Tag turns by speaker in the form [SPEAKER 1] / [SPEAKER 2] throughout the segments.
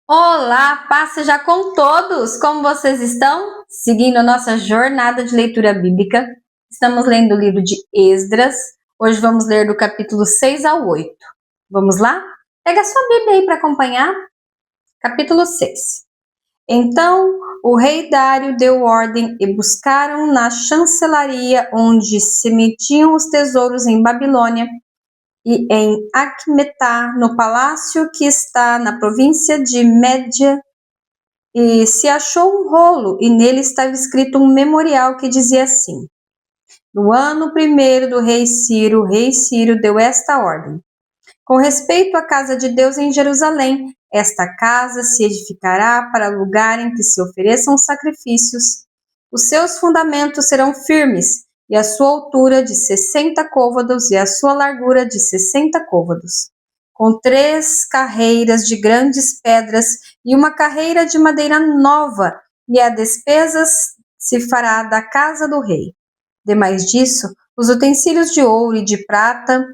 [SPEAKER 1] Olá, paz seja com todos! Como vocês estão? Seguindo a nossa jornada de leitura bíblica, estamos lendo o livro de Esdras. Hoje vamos ler do capítulo 6 ao 8. Vamos lá? Pega a sua Bíblia aí para acompanhar. Capítulo 6. Então o rei Dário deu ordem e buscaram na chancelaria onde se metiam os tesouros em Babilônia e em Acmetá, no palácio que está na província de Média, e se achou um rolo, e nele estava escrito um memorial que dizia assim: no ano primeiro do rei Ciro, o rei Ciro deu esta ordem: com respeito à casa de Deus em Jerusalém, esta casa se edificará para lugar em que se ofereçam sacrifícios. Os seus fundamentos serão firmes, e a sua altura de 60 côvados e a sua largura de 60 côvados, com 3 carreiras de grandes pedras e uma carreira de madeira nova, e a despesa se fará da casa do rei. Demais disso, os utensílios de ouro e de prata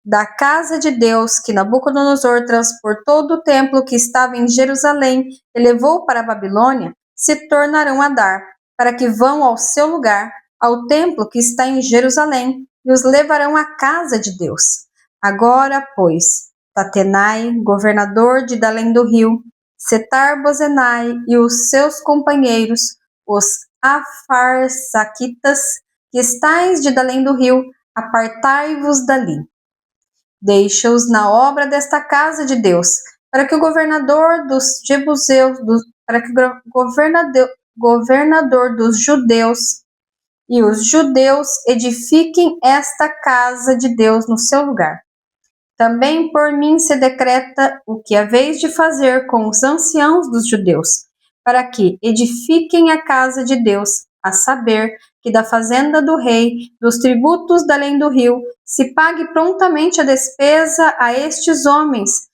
[SPEAKER 1] da casa de Deus que Nabucodonosor transportou do templo que estava em Jerusalém e levou para a Babilônia, se tornarão a dar, para que vão ao seu lugar, ao templo que está em Jerusalém, e os levarão à casa de Deus. Agora, pois, Tatenai, governador de Dalém do Rio, Setar-Bozenai e os seus companheiros, os Afarsaquitas, que estáis de Dalém do Rio, apartai-vos dali. Deixa-os na obra desta casa de Deus, para que o governador dos jebuseus, governador dos judeus e os judeus edifiquem esta casa de Deus no seu lugar. Também por mim se decreta o que haveis de fazer com os anciãos dos judeus, para que edifiquem a casa de Deus, a saber, que da fazenda do rei, dos tributos da além do rio, se pague prontamente a despesa a estes homens,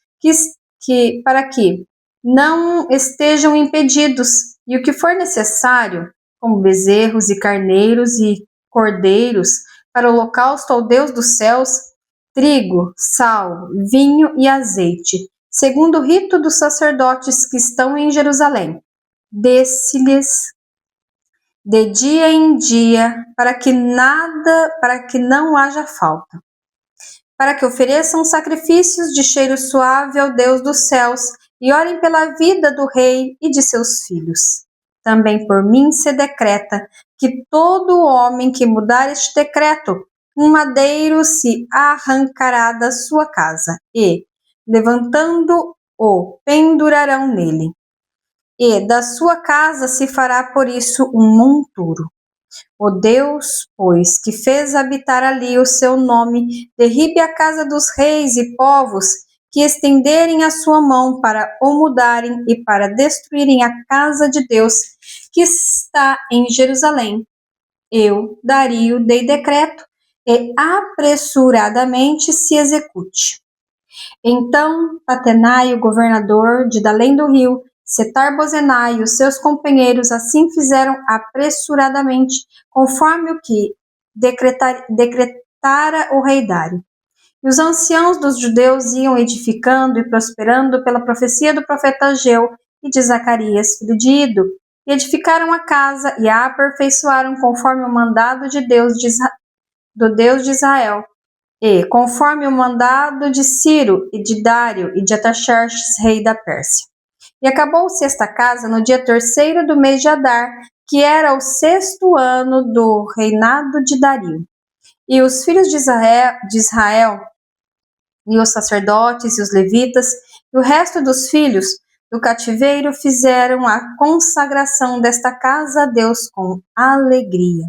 [SPEAKER 1] para que não estejam impedidos, e o que for necessário, como bezerros e carneiros e cordeiros, para o holocausto ao Deus dos céus, trigo, sal, vinho e azeite, segundo o rito dos sacerdotes que estão em Jerusalém. Desse-lhes de dia em dia, para que não haja falta, para que ofereçam sacrifícios de cheiro suave ao Deus dos céus e orem pela vida do rei e de seus filhos. Também por mim se decreta que todo homem que mudar este decreto, um madeiro se arrancará da sua casa e, levantando-o, pendurarão nele. E da sua casa se fará por isso um monturo. O Deus, pois, que fez habitar ali o seu nome, derribe a casa dos reis e povos que estenderem a sua mão para o mudarem e para destruírem a casa de Deus que está em Jerusalém. Eu, Dario, dei decreto e apressuradamente se execute. Então, Tatenai, o governador de Dalém do Rio, Setar-Bozenai e os seus companheiros assim fizeram apressuradamente, conforme o que decretara o rei Dário. E os anciãos dos judeus iam edificando e prosperando pela profecia do profeta Ageu e de Zacarias, filho de Ido, e edificaram a casa e a aperfeiçoaram conforme o mandado de Deus do Deus de Israel. E, conforme o mandado de Ciro e de Dário e de Ataxerxes, rei da Pérsia. E acabou-se esta casa no dia 3º do mês de Adar, que era o 6º ano do reinado de Dario. E os filhos de Israel, e os sacerdotes e os levitas, e o resto dos filhos do cativeiro fizeram a consagração desta casa a Deus com alegria.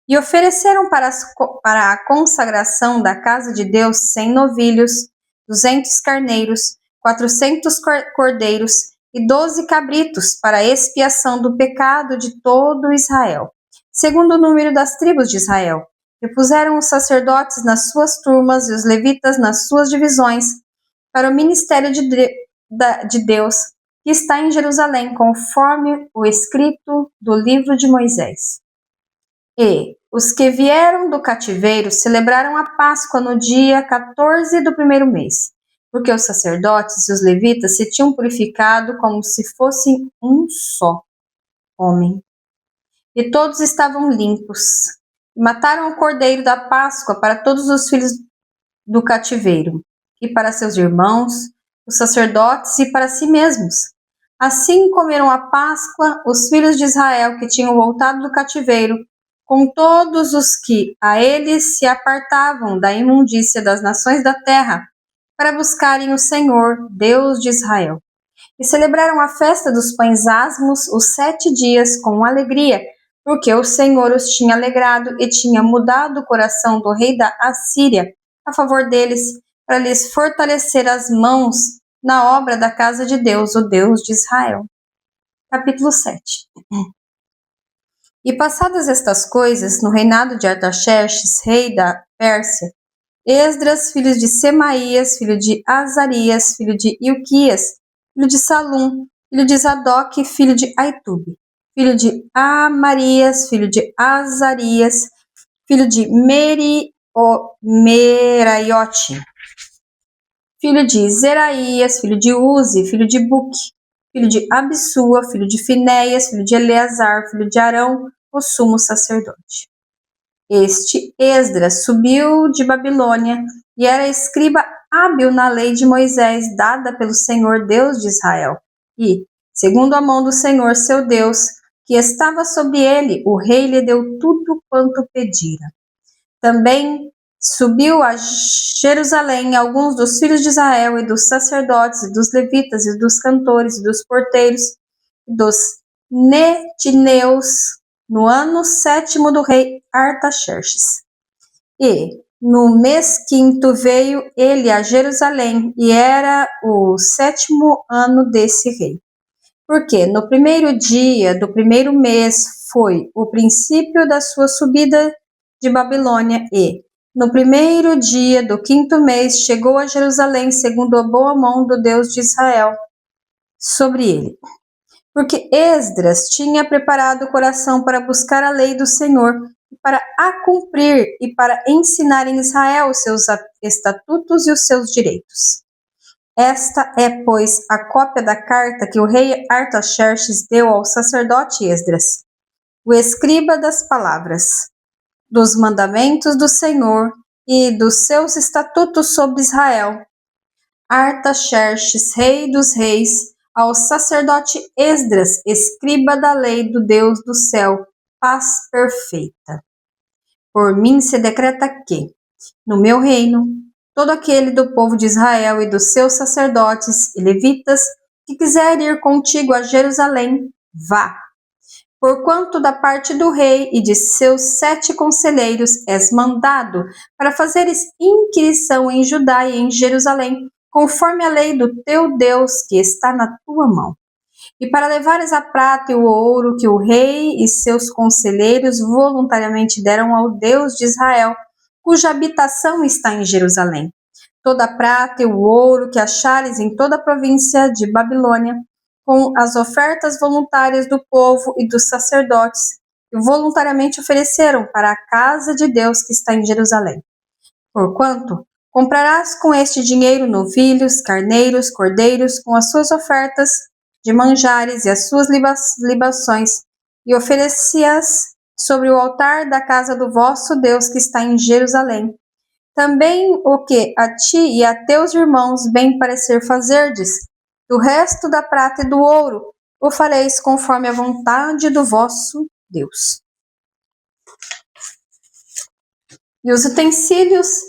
[SPEAKER 1] E ofereceram para a consagração da casa de Deus 100 novilhos, 200 carneiros, 400 cordeiros e 12 cabritos para a expiação do pecado de todo Israel, segundo o número das tribos de Israel. E puseram os sacerdotes nas suas turmas e os levitas nas suas divisões para o ministério de Deus que está em Jerusalém, conforme o escrito do livro de Moisés. E os que vieram do cativeiro celebraram a Páscoa no dia 14 do primeiro mês. porque os sacerdotes e os levitas se tinham purificado como se fossem um só homem. E todos estavam limpos. E mataram o cordeiro da Páscoa para todos os filhos do cativeiro, e para seus irmãos, os sacerdotes, e para si mesmos. Assim comeram a Páscoa os filhos de Israel que tinham voltado do cativeiro, com todos os que a eles se apartavam da imundícia das nações da terra, para buscarem o Senhor, Deus de Israel. E celebraram a festa dos pães asmos os 7 dias com alegria, porque o Senhor os tinha alegrado e tinha mudado o coração do rei da Assíria a favor deles, para lhes fortalecer as mãos na obra da casa de Deus, o Deus de Israel. Capítulo 7. E passadas estas coisas, no reinado de Artaxerxes, rei da Pérsia, Esdras, filho de Semaías, filho de Azarias, filho de Ilquias, filho de Salum, filho de Zadok, filho de Aitube, filho de Amarias, filho de Azarias, filho de Meraiote, filho de Zeraías, filho de Uzi, filho de Buque, filho de Abissua, filho de Finéias, filho de Eleazar, filho de Arão, o sumo sacerdote. Este Esdras subiu de Babilônia e era escriba hábil na lei de Moisés, dada pelo Senhor Deus de Israel. E, segundo a mão do Senhor seu Deus, que estava sobre ele, o rei lhe deu tudo quanto pedira. Também subiu a Jerusalém alguns dos filhos de Israel e dos sacerdotes, e dos levitas, e dos cantores, e dos porteiros, e dos netineus, no ano 7º do rei Artaxerxes. E no mês 5º veio ele a Jerusalém, e era o 7º ano desse rei. Porque no primeiro dia do primeiro mês foi o princípio da sua subida de Babilônia, e no primeiro dia do 5º mês chegou a Jerusalém, segundo a boa mão do Deus de Israel sobre ele. Porque Esdras tinha preparado o coração para buscar a lei do Senhor, para a cumprir e para ensinar em Israel os seus estatutos e os seus direitos. Esta é, pois, a cópia da carta que o rei Artaxerxes deu ao sacerdote Esdras, o escriba das palavras, dos mandamentos do Senhor e dos seus estatutos sobre Israel. Artaxerxes, rei dos reis, ao sacerdote Esdras, escriba da lei do Deus do céu, paz perfeita. Por mim se decreta que, no meu reino, todo aquele do povo de Israel e dos seus sacerdotes e levitas que quiser ir contigo a Jerusalém, vá. Porquanto da parte do rei e de seus 7 conselheiros és mandado para fazeres inquirição em Judá e em Jerusalém, conforme a lei do teu Deus que está na tua mão. E para levares a prata e o ouro que o rei e seus conselheiros voluntariamente deram ao Deus de Israel, cuja habitação está em Jerusalém. Toda a prata e o ouro que achares em toda a província de Babilônia, com as ofertas voluntárias do povo e dos sacerdotes, que voluntariamente ofereceram para a casa de Deus que está em Jerusalém. Porquanto, comprarás com este dinheiro novilhos, carneiros, cordeiros, com as suas ofertas de manjares e as suas libações, e oferece-as sobre o altar da casa do vosso Deus que está em Jerusalém. Também o que a ti e a teus irmãos bem parecer fazerdes, do resto da prata e do ouro, o fareis conforme a vontade do vosso Deus. E os utensílios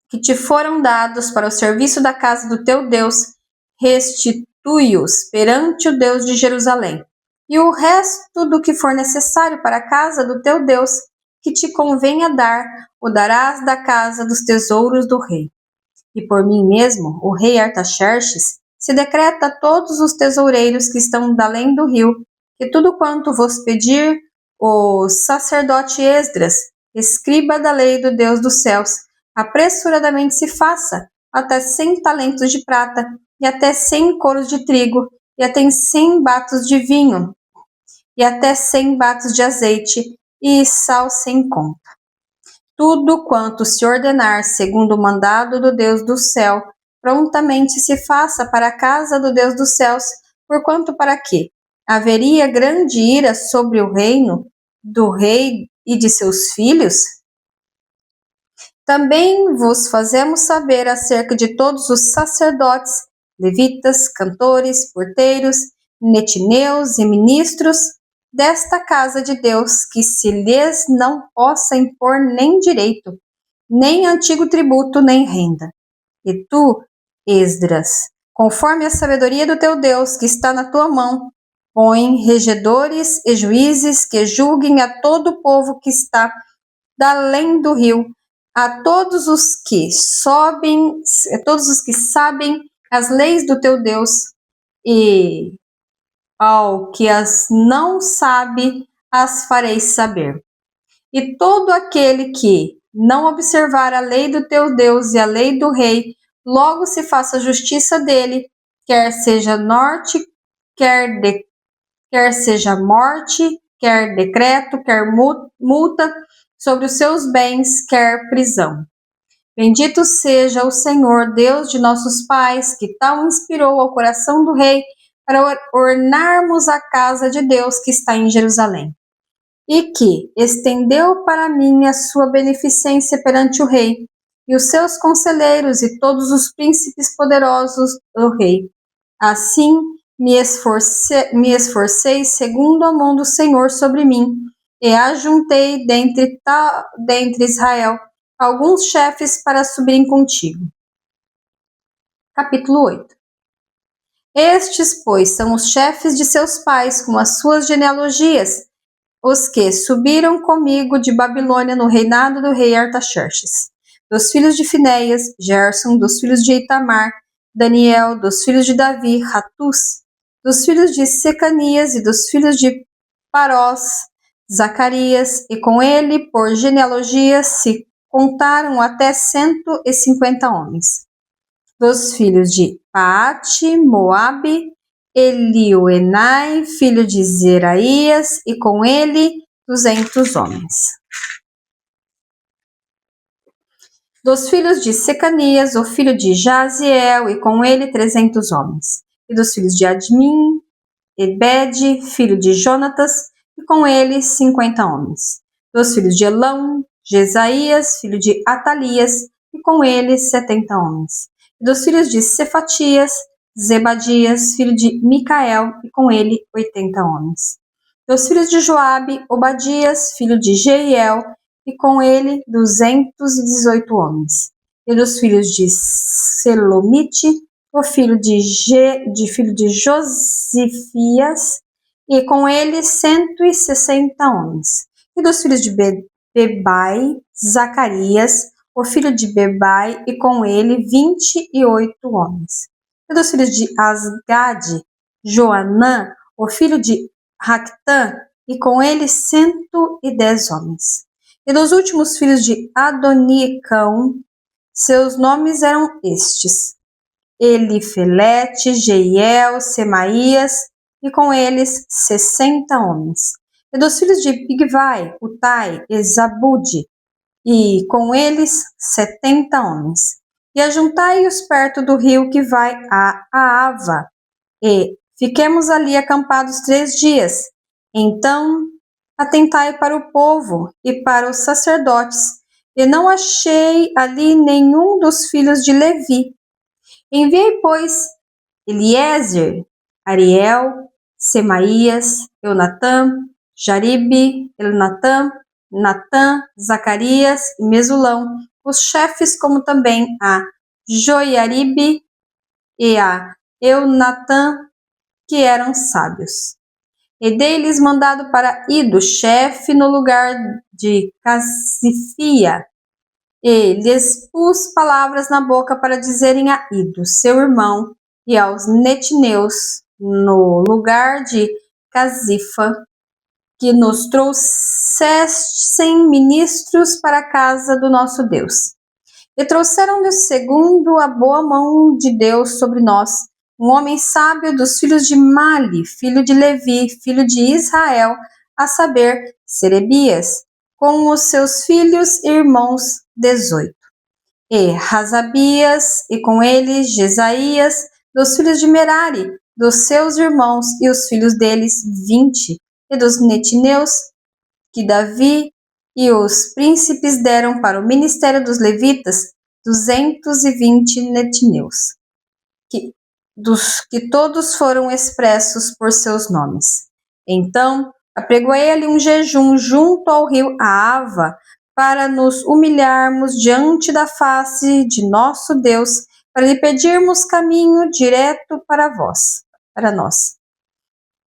[SPEAKER 1] que te foram dados para o serviço da casa do teu Deus, restitui-os perante o Deus de Jerusalém. E o resto do que for necessário para a casa do teu Deus, que te convenha dar, o darás da casa dos tesouros do rei. E por mim mesmo, o rei Artaxerxes, se decreta a todos os tesoureiros que estão da além do rio, que tudo quanto vos pedir o sacerdote Esdras, escriba da lei do Deus dos céus, apressuradamente se faça, até 100 talentos de prata, e até 100 coros de trigo, e até 100 batos de vinho, e até 100 batos de azeite, e sal sem conta. tudo quanto se ordenar segundo o mandado do Deus do céu, prontamente se faça para a casa do Deus dos céus, porquanto para quê? Haveria grande ira sobre o reino do rei e de seus filhos? Também vos fazemos saber acerca de todos os sacerdotes, levitas, cantores, porteiros, netineus e ministros desta casa de Deus, que se lhes não possa impor nem direito, nem antigo tributo, nem renda. E tu, Esdras, conforme a sabedoria do teu Deus que está na tua mão, põe regedores e juízes que julguem a todo o povo que está da além do rio, a todos os que sabem as leis do teu Deus, e ao que as não sabe, as fareis saber. E todo aquele que não observar a lei do teu Deus e a lei do rei, logo se faça justiça dele, quer seja norte, quer seja morte, quer decreto, quer multa sobre os seus bens, quer prisão. Bendito seja o Senhor, Deus de nossos pais, que tal inspirou ao coração do rei para ornarmos a casa de Deus que está em Jerusalém, e que estendeu para mim a sua beneficência perante o rei, e os seus conselheiros e todos os príncipes poderosos do rei. Assim me esforcei segundo a mão do Senhor sobre mim, e ajuntei dentre Israel alguns chefes para subirem contigo. Capítulo 8. Estes, pois, são os chefes de seus pais, com as suas genealogias, os que subiram comigo de Babilônia no reinado do rei Artaxerxes. Dos filhos de Finéias, Gerson; dos filhos de Itamar, Daniel; dos filhos de Davi, Ratus; dos filhos de Secanias e dos filhos de Parós, Zacarias, e com ele, por genealogia, se contaram até 150 homens. Dos filhos de Paate, Moabe, Elioenai, filho de Zeraías, e com ele 200 homens. Dos filhos de Secanias, o filho de Jaziel, e com ele 300 homens. E dos filhos de Admin, Ebed, filho de Jonatas, e com ele 50 homens. Dos filhos de Elão, Jesaías, filho de Atalias, e com ele 70 homens. E dos filhos de Cefatias, Zebadias, filho de Micael, e com ele 80 homens. Dos filhos de Joabe, Obadias, filho de Jeiel, e com ele 218 homens. E dos filhos de Selomite, o filho de Josifias, e com ele 160 homens. E dos filhos de Bebai, Zacarias, o filho de Bebai, e com ele 28 homens. E dos filhos de Asgade, Joanã, o filho de Ractã, e com ele 110 homens. E dos últimos filhos de Adonicão, seus nomes eram estes: Elifelete, Jeiel, Semaías, e com eles 60 homens. E dos filhos de Bigvai, Utai e Zabude, e com eles 70 homens. E ajuntai-os perto do rio que vai a Ava, e fiquemos ali acampados 3 dias. Então atentai para o povo e para os sacerdotes, e não achei ali nenhum dos filhos de Levi. Enviei, pois, Eliezer, Ariel, Semaías, Eunatã, Jaribe, Elnatã, Natã, Zacarias e Mesulão, os chefes, como também a Joiaribe e a Eunatã, que eram sábios. E dei-lhes mandado para Ido, chefe no lugar de Casifia, e lhes pus palavras na boca para dizerem a Ido, seu irmão, e aos netineus, no lugar de Casifa, que nos trouxessem ministros para a casa do nosso Deus. E trouxeram-nos, segundo a boa mão de Deus sobre nós, um homem sábio dos filhos de Mali, filho de Levi, filho de Israel, a saber, Serebias, com os seus filhos e irmãos 18. E Hazabias, e com ele Jesaías, dos filhos de Merari, dos seus irmãos e os filhos deles 20, e dos netineus, que Davi e os príncipes deram para o ministério dos levitas, 220 netineus, dos que todos foram expressos por seus nomes. Então, apregoei-lhe um jejum junto ao rio Ahava, para nos humilharmos diante da face de nosso Deus, para lhe pedirmos caminho direto para nós.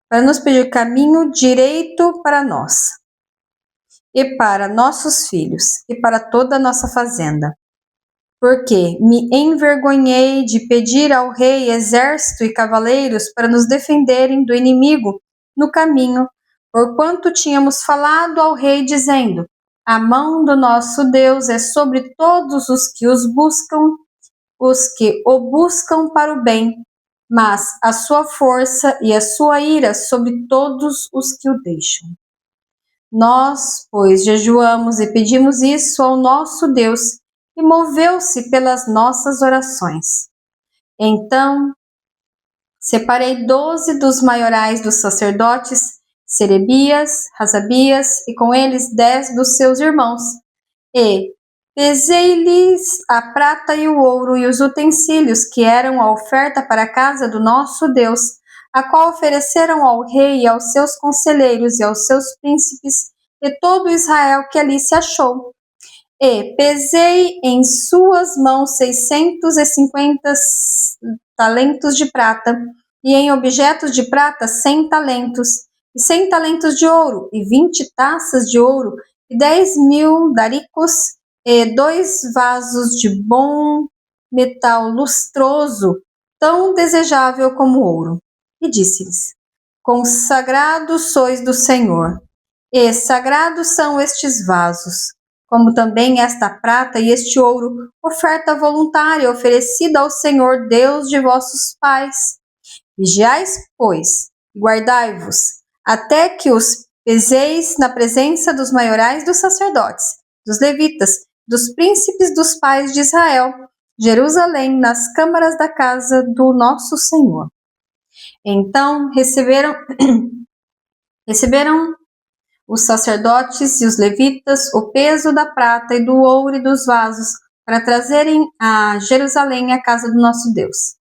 [SPEAKER 1] Para nos pedir caminho direito para nós, e para nossos filhos, e para toda a nossa fazenda. Porque me envergonhei de pedir ao rei exército e cavaleiros para nos defenderem do inimigo no caminho, porquanto tínhamos falado ao rei, dizendo: a mão do nosso Deus é sobre todos os que o buscam para o bem, mas a sua força e a sua ira sobre todos os que o deixam. Nós, pois, jejuamos e pedimos isso ao nosso Deus, e moveu-se pelas nossas orações. Então, separei 12 dos maiorais dos sacerdotes, Serebias, Hazabias, e com eles 10 dos seus irmãos, e pesei-lhes a prata e o ouro e os utensílios que eram a oferta para a casa do nosso Deus, a qual ofereceram ao rei e aos seus conselheiros e aos seus príncipes e todo Israel que ali se achou. E pesei em suas mãos 650 talentos de prata, e em objetos de prata 100 talentos, e 100 talentos de ouro, e 20 taças de ouro, e 10.000 daricos, e 2 vasos de bom metal lustroso, tão desejável como ouro. E disse-lhes: consagrados sois do Senhor, e sagrados são estes vasos, como também esta prata e este ouro, oferta voluntária oferecida ao Senhor Deus de vossos pais. Vigiais, pois, e guardai-vos, até que os peseis na presença dos maiorais dos sacerdotes, dos levitas, dos príncipes dos pais de Israel, Jerusalém, nas câmaras da casa do nosso Senhor. Então receberam os sacerdotes e os levitas o peso da prata e do ouro e dos vasos, para trazerem a Jerusalém a casa do nosso Deus.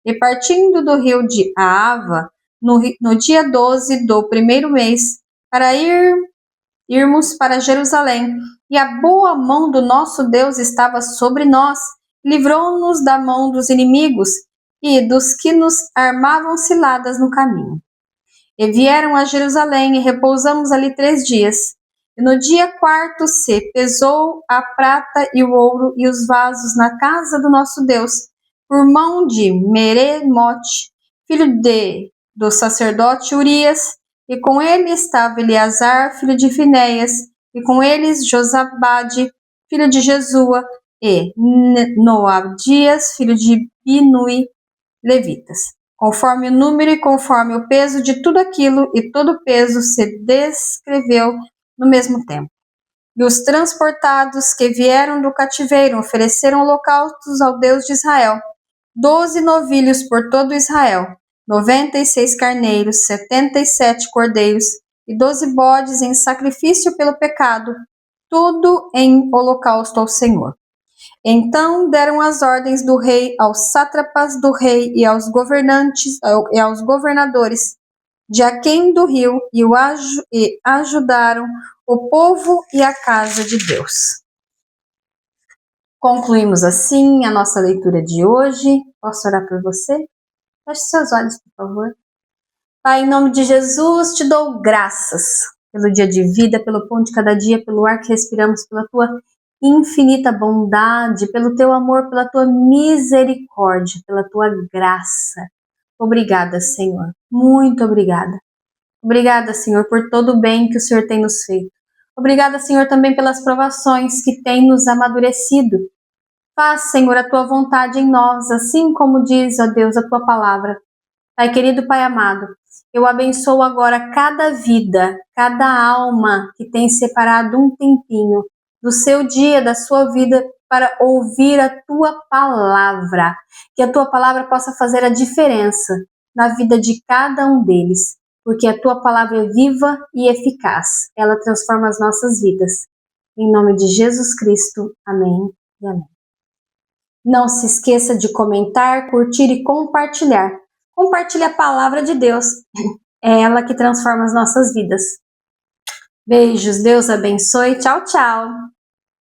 [SPEAKER 1] E partindo do rio de Ahava, no dia 12 do primeiro mês, para irmos para Jerusalém, e a boa mão do nosso Deus estava sobre nós, livrou-nos da mão dos inimigos e dos que nos armavam ciladas no caminho. E vieram a Jerusalém, e repousamos ali 3 dias. E no dia 4 se pesou a prata e o ouro e os vasos na casa do nosso Deus, por mão de Meremote, filho do sacerdote Urias, e com ele estava Eleazar, filho de Finéias, e com eles Josabade, filho de Jesua, e Noadias, filho de Binui, levitas, conforme o número e conforme o peso de tudo aquilo, e todo o peso se descreveu no mesmo tempo. E os transportados que vieram do cativeiro ofereceram holocaustos ao Deus de Israel, 12 novilhos por todo Israel, 96 carneiros, 77 cordeiros, e 12 bodes em sacrifício pelo pecado, tudo em holocausto ao Senhor. Então deram as ordens do rei aos sátrapas do rei e aos governantes e aos governadores de aquém do rio, e ajudaram o povo e a casa de Deus. Concluímos assim a nossa leitura de hoje. Posso orar por você? Feche seus olhos, por favor. Pai, em nome de Jesus, te dou graças pelo dia de vida, pelo pão de cada dia, pelo ar que respiramos, pela tua infinita bondade, pelo teu amor, pela tua misericórdia, pela tua graça. Obrigada, Senhor. Muito obrigada. Obrigada, Senhor, por todo o bem que o Senhor tem nos feito. Obrigada, Senhor, também pelas provações que tem nos amadurecido. Faz, Senhor, a tua vontade em nós, assim como diz, ó Deus, a tua palavra. Pai querido, Pai amado, eu abençoo agora cada vida, cada alma que tem separado um tempinho do seu dia, da sua vida, para ouvir a tua palavra. Que a tua palavra possa fazer a diferença na vida de cada um deles, porque a tua palavra é viva e eficaz. Ela transforma as nossas vidas. Em nome de Jesus Cristo. Amém e amém. Não se esqueça de comentar, curtir e compartilhar. Compartilhe a palavra de Deus. É ela que transforma as nossas vidas. Beijos, Deus abençoe. Tchau, tchau.